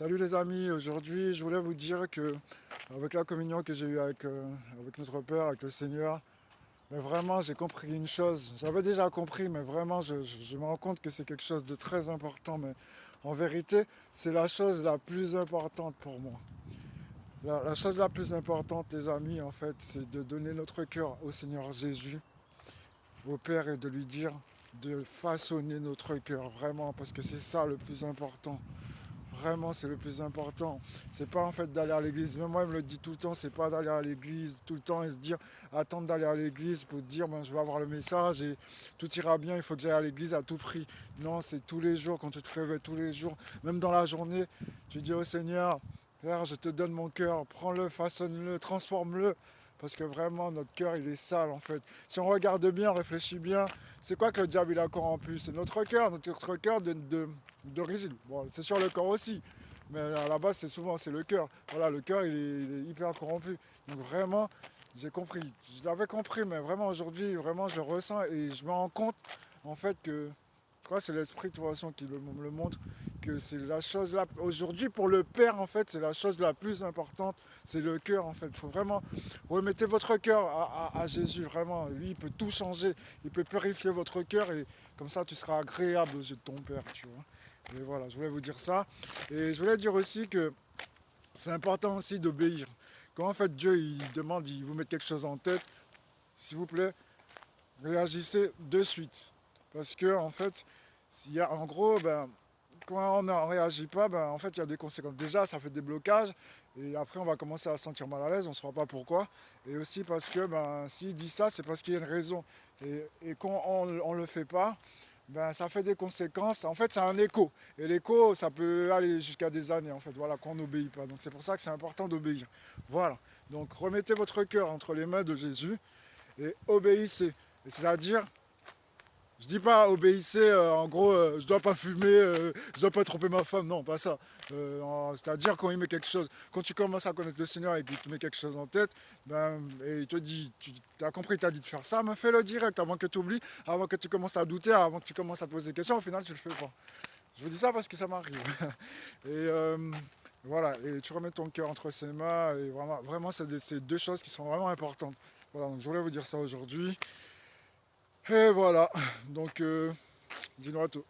Salut les amis, aujourd'hui je voulais vous dire que avec la communion que j'ai eue avec notre Père, avec le Seigneur, mais vraiment j'ai compris une chose. J'avais déjà compris, mais vraiment je me rends compte que c'est quelque chose de très important. Mais en vérité, c'est la chose la plus importante pour moi. La chose la plus importante, les amis, en fait, c'est de donner notre cœur au Seigneur Jésus, au Père, et de lui dire de façonner notre cœur, vraiment, parce que c'est ça le plus important. Vraiment, c'est le plus important. C'est pas en fait d'aller à l'église. Même moi, il me le dit tout le temps. C'est pas d'aller à l'église tout le temps et se dire, attendre d'aller à l'église pour dire, ben, je vais avoir le message et tout ira bien. Il faut que j'aille à l'église à tout prix. Non, c'est tous les jours, quand tu te réveilles tous les jours, même dans la journée, tu dis au Seigneur, Père, je te donne mon cœur. Prends-le, façonne-le, transforme-le. Parce que vraiment, notre cœur, il est sale en fait. Si on regarde bien, on réfléchit bien, c'est quoi que le diable il a corrompu? C'est notre cœur d'origine. Bon, c'est sur le corps aussi, mais à la base, c'est le cœur. Voilà, le cœur, il est hyper corrompu. Donc vraiment, j'ai compris. Je l'avais compris, mais vraiment aujourd'hui, vraiment, je le ressens et je me rends compte en fait que je crois que c'est l'esprit de toute façon qui me le montre, que c'est la chose là. Aujourd'hui, pour le Père, en fait, c'est la chose la plus importante, c'est le cœur, en fait. Il faut vraiment remettez votre cœur à Jésus, vraiment. Lui, il peut tout changer. Il peut purifier votre cœur et comme ça, tu seras agréable aux yeux de ton Père, tu vois. Et voilà, je voulais vous dire ça. Et je voulais dire aussi que c'est important aussi d'obéir. Quand en fait Dieu il demande, il vous met quelque chose en tête, s'il vous plaît, réagissez de suite. Parce que en fait, s'il y a, en gros, ben, quand on ne réagit pas, ben, en fait, il y a des conséquences. Déjà, ça fait des blocages. Et après, on va commencer à se sentir mal à l'aise. On ne saura pas pourquoi. Et aussi parce que ben, s'il dit ça, c'est parce qu'il y a une raison. Et quand on ne le fait pas, ben, ça fait des conséquences. En fait, c'est un écho. Et l'écho, ça peut aller jusqu'à des années, en fait, voilà, quand on n'obéit pas. Donc, c'est pour ça que c'est important d'obéir. Voilà. Donc, remettez votre cœur entre les mains de Jésus et obéissez. Et c'est-à-dire, je dis pas obéissez, en gros, je dois pas fumer, je dois pas tromper ma femme, non, pas ça. C'est-à-dire quand il met quelque chose, quand tu commences à connaître le Seigneur et qu'il te met quelque chose en tête, ben, et il te dit, tu as compris, il t'a dit de faire ça, mais fais-le direct avant que tu oublies, avant que tu commences à douter, avant que tu commences à te poser des questions, au final tu le fais pas. Je vous dis ça parce que ça m'arrive. Et voilà, et tu remets ton cœur entre ses mains, et vraiment, vraiment c'est deux choses qui sont vraiment importantes. Voilà, donc je voulais vous dire ça aujourd'hui. Et voilà, donc dis-nous à tout.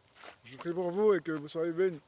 Je prie pour vous et que vous soyez bénis.